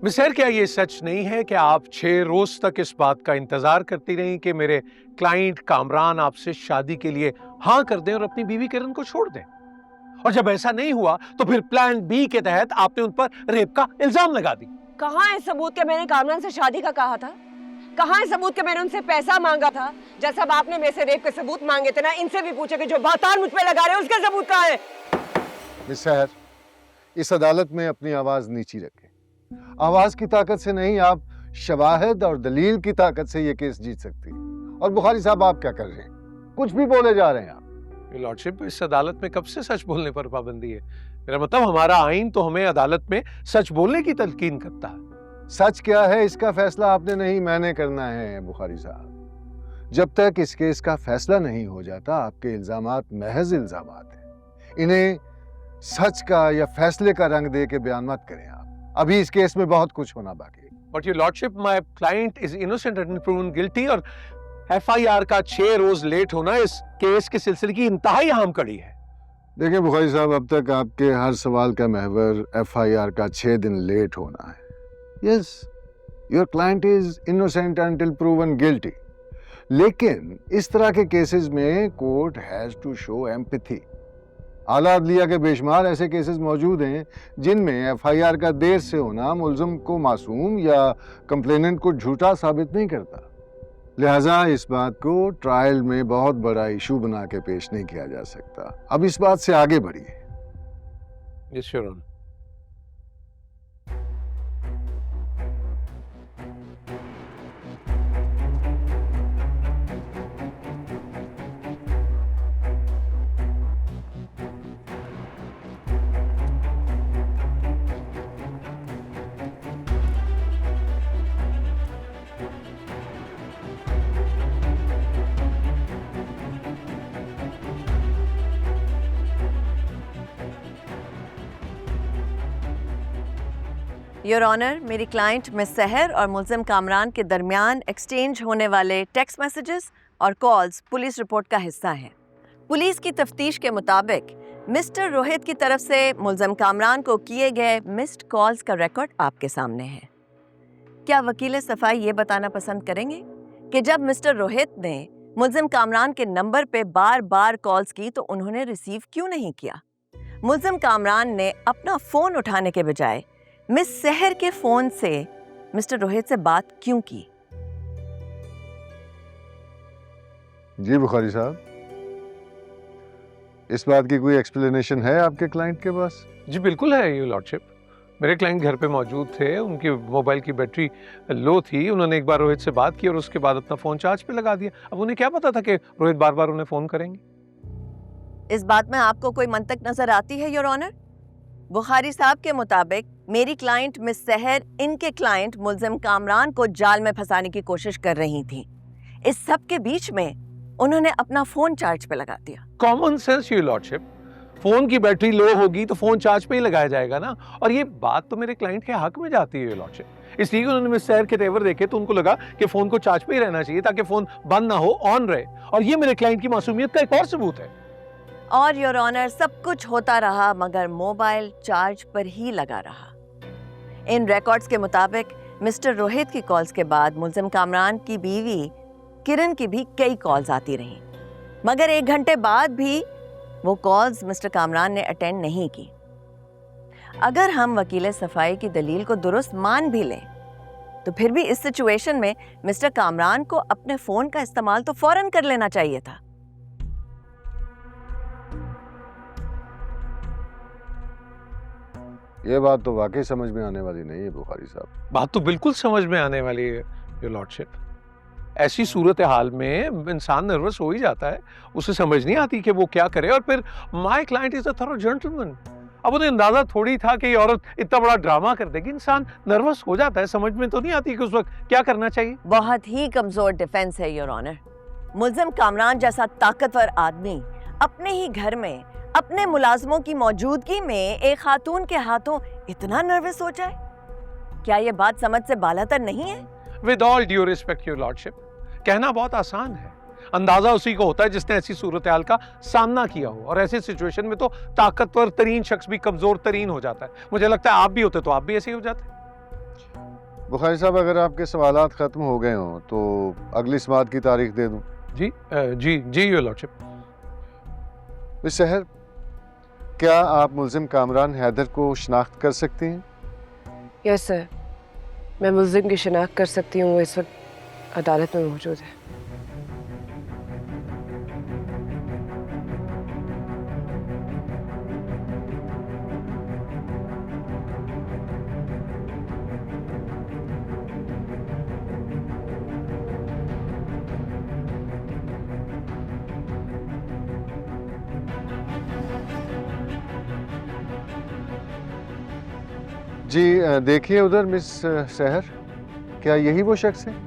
मिसेर, क्या ये सच नहीं है कि आप 6 रोज तक इस बात का इंतजार करती रही कि मेरे क्लाइंट कामरान आपसे शादी के लिए हाँ कर दें और अपनी बीवी किरण को छोड़ दें? और जब ऐसा नहीं हुआ तो फिर प्लान बी के तहत आपने उन पर रेप का इल्जाम लगा दी। कहाँ है सबूत कि मैंने कामरान से शादी का कहा था? कहाँ है सबूत कि मैंने उनसे पैसा मांगा था? जैसा आपने मेरे से रेप के सबूत मांगे थे ना, इनसे भी पूछे कि जो बातान मुझ पे लगा रहे हैं उसके सबूत कहाँ है? मिसेर, इस अदालत में अपनी आवाज नीची रखें। आवाज की ताकत से नहीं, आप शवाहिद और दलील की ताकत से ये केस जीत सकती है। और बुखारी साहब, आप क्या कर रहे हैं? कुछ भी बोले जा रहे हैं आप। लॉर्डशिप, इस अदालत में कब से सच बोलने पर पाबंदी है? मेरा मतलब, हमारा आईन तो हमें अदालत में सच बोलने की तलकीन करता है। सच क्या है इसका फैसला आपने नहीं, मैंने करना है बुखारी साहब। जब तक इस केस का फैसला नहीं हो जाता, आपके इल्जामात महज इल्जामात हैं। इन्हें सच का या फैसले का रंग दे के बयान मत करें आप। अभी इस केस में बहुत कुछ होना बाकी है। But your lordship, my client is innocent and proven guilty, और एफआईआर का 6 रोज लेट होना इस केस के सिलसिले की इंतहाई अहम कड़ी है। देखिए बुखारी साहब, अब तक आपके हर सवाल का महवर एफआईआर का 6 दिन लेट होना है। Yes, your client is innocent until proven guilty, लेकिन इस तरह के केसेस में court has to show empathy. आला अदलिया के बेशुमार ऐसे केसेस मौजूद हैं जिनमें एफआईआर का देर से होना मुल्ज़िम को मासूम या कंप्लेनेंट को झूठा साबित नहीं करता। लिहाजा इस बात को ट्रायल में बहुत बड़ा इशू बना के पेश नहीं किया जा सकता। अब इस बात से आगे बढ़िए। Yes your honour. Your honour, मेरी क्लाइंट मिस सहर और मुल्ज़िम कामरान के दरमियान एक्सचेंज होने वाले टेक्स्ट मैसेजेस और कॉल्स पुलिस रिपोर्ट का हिस्सा हैं। पुलिस की तफ्तीश के मुताबिक मिस्टर रोहित की तरफ से मुल्ज़िम कामरान को किए गए मिस्ड कॉल्स का रिकॉर्ड आपके सामने है। क्या वकील सफाई ये बताना पसंद करेंगे कि जब मिस्टर रोहित ने मुल्ज़िम कामरान के नंबर पे बार बार कॉल्स की तो उन्होंने रिसीव क्यों नहीं किया? मुल्ज़िम कामरान ने अपना फ़ोन उठाने के बजाय मिस सहर के फोन से मिस्टर रोहित से बात क्यों की? जी बुखारी साहब, इस बात की कोई एक्सप्लेनेशन है आपके क्लाइंट के पास? जी बिल्कुल है योर लॉर्डशिप। मेरे क्लाइंट घर पे मौजूद थे, उनकी मोबाइल की बैटरी लो थी। उन्होंने एक बार रोहित से बात की और उसके बाद अपना फोन चार्ज पे लगा दिया। अब उन्हें क्या पता था कि रोहित बार बार उन्हें फोन करेंगे। इस बात में आपको कोई मंतक नजर आती है योर ऑनर? बुखारी साहब के मुताबिक मेरी क्लाइंट मिस सहर इनके क्लाइंट मुल्ज़िम कामरान को जाल में फंसाने की कोशिश कर रही थी। इस सब के बीच में उन्होंने अपना फोन चार्ज पे लगा दिया। Common sense your lordship, phone की बैटरी लो होगी तो फोन चार्ज पे ही लगाया जाएगा ना। और ये बात तो मेरे क्लाइंट के हक में जाती है योर लॉर्डशिप। इसलिए उन्होंने मिस सहर के तेवर देखे तो उनको लगा कि फोन को चार्ज पे ही रहना चाहिए ताकि फोन बंद ना हो, ऑन रहे। और ये मेरे क्लाइंट की मासूमियत का एक और सबूत है। और योर ऑनर, सब कुछ होता रहा मगर मोबाइल चार्ज पर ही लगा रहा। इन रिकॉर्ड्स के मुताबिक मिस्टर रोहित की कॉल्स के बाद मुल्ज़िम कामरान की बीवी किरण की भी कई कॉल्स आती रहीं, मगर 1 घंटे बाद भी वो कॉल्स मिस्टर कामरान ने अटेंड नहीं की। अगर हम वकील सफाई की दलील को दुरुस्त मान भी लें तो फिर भी इस सिचुएशन में मिस्टर कामरान को अपने फोन का इस्तेमाल तो फौरन कर लेना चाहिए था। ये बात तो वाकई समझ में आने वाली नहीं है बुखारी साहब। बात तो बिल्कुल समझ में आने वाली है योर लॉर्डशिप। ऐसी सूरत हाल में इंसान नर्वस हो ही जाता है, उसे समझ नहीं आती कि वो क्या करे। और फिर my client is a thorough gentleman. अब उन्हें अंदाजा थोड़ी था कि ये औरत इतना बड़ा ड्रामा कर देगी। इंसान नर्वस हो जाता है, समझ में तो नहीं आती कि उस वक्त क्या करना चाहिए। बहुत ही कमजोर डिफेंस है योर ऑनर। मुल्ज़िम कामरान जैसा ताकतवर आदमी अपने ही घर में अपने मुलाजमों की मौजूदगी में एक खातून के हाथों इतना नर्वस हो जाए, क्या ये बात समझ से बालातर नहीं है? With all due respect your lordship, कहना बहुत आसान है, अंदाजा उसी को होता है जिसने ऐसी सूरत हाल का सामना किया हो। और ऐसी सिचुएशन में तो ताकतवर तरीन शख्स भी कमजोर तरीन हो जाता है। मुझे लगता है आप भी होते तो आप भी ऐसे ही हो जाते। बुखारी साहब, अगर आपके सवालात ख़त्म हो गए हों तो अगली समाअत की तारीख दे दूं? जी योर लॉर्डशिप। मिस सहर, क्या आप मुल्जिम कामरान हैदर को शनाख्त कर सकती हैं? यस सर, मैं मुल्जिम की शिनाख्त कर सकती हूँ, वो इस वक्त अदालत में मौजूद है। जी देखिए उधर मिस सहर, क्या यही वो शख्स है?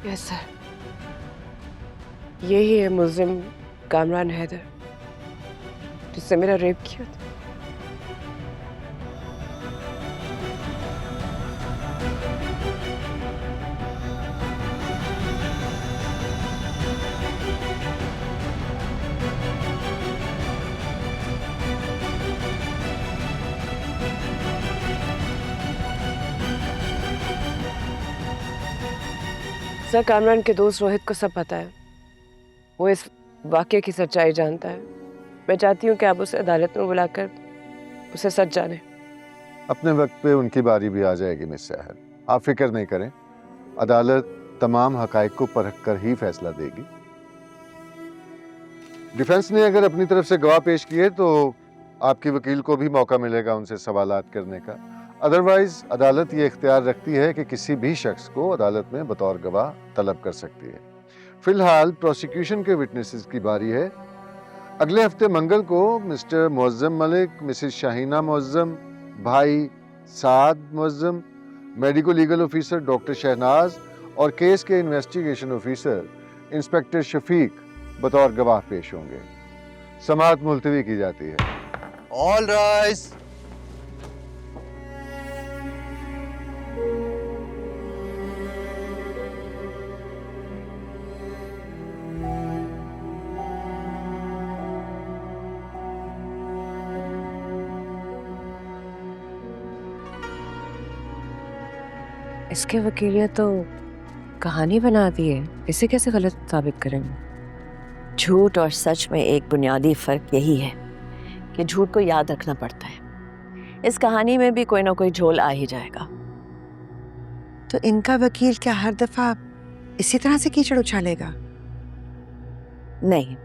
यस सर, यही है मुल्जिम कामरान हैदर जिससे मेरा रेप किया था। सर, कामरान के दोस्त रोहित को सब पता है, वो इस वाकये की सच्चाई जानता है। मैं चाहती हूँ कि आप उसे अदालत में बुलाकर उसे सच जाने। अपने वक्त पे उनकी बारी भी आ जाएगी मिस सहर, आप फिक्र नहीं करें। अदालत तमाम हकाइक को परख कर ही फैसला देगी। डिफेंस ने अगर अपनी तरफ से गवाह पेश किए तो आपकी वकील को भी मौका मिलेगा उनसे सवालात करने का। अदरवाइज अदालत ये इख्तियार रखती है कि किसी भी शख्स को अदालत में बतौर गवाह तलब कर सकती है। फिलहाल प्रोसिक्यूशन के विटनेसेस की बारी है। अगले हफ्ते मंगल को मिस्टर मुअज्जम मलिक, मिसेस शाहीना मुअज्जम, भाई Saad Muazzam, medico legal officer doctor Shehnaz और केस के इन्वेस्टिगेशन ऑफिसर इंस्पेक्टर शफीक बतौर गवाह पेश होंगे। समाअत मुलतवी की जाती है। All rise. इसके वकील ने तो कहानी बना दी है, इसे कैसे गलत साबित करेंगे? झूठ और सच में एक बुनियादी फर्क यही है कि झूठ को याद रखना पड़ता है। इस कहानी में भी कोई ना कोई झोल आ ही जाएगा। तो इनका वकील क्या हर दफा इसी तरह से कीचड़ उछालेगा? नहीं,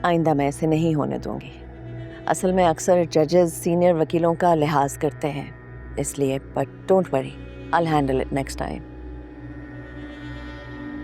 आइंदा मैं ऐसे नहीं होने दूंगी। असल में अक्सर जजेस सीनियर वकीलों का लिहाज करते हैं, इसलिए but don't worry, I will handle it next time.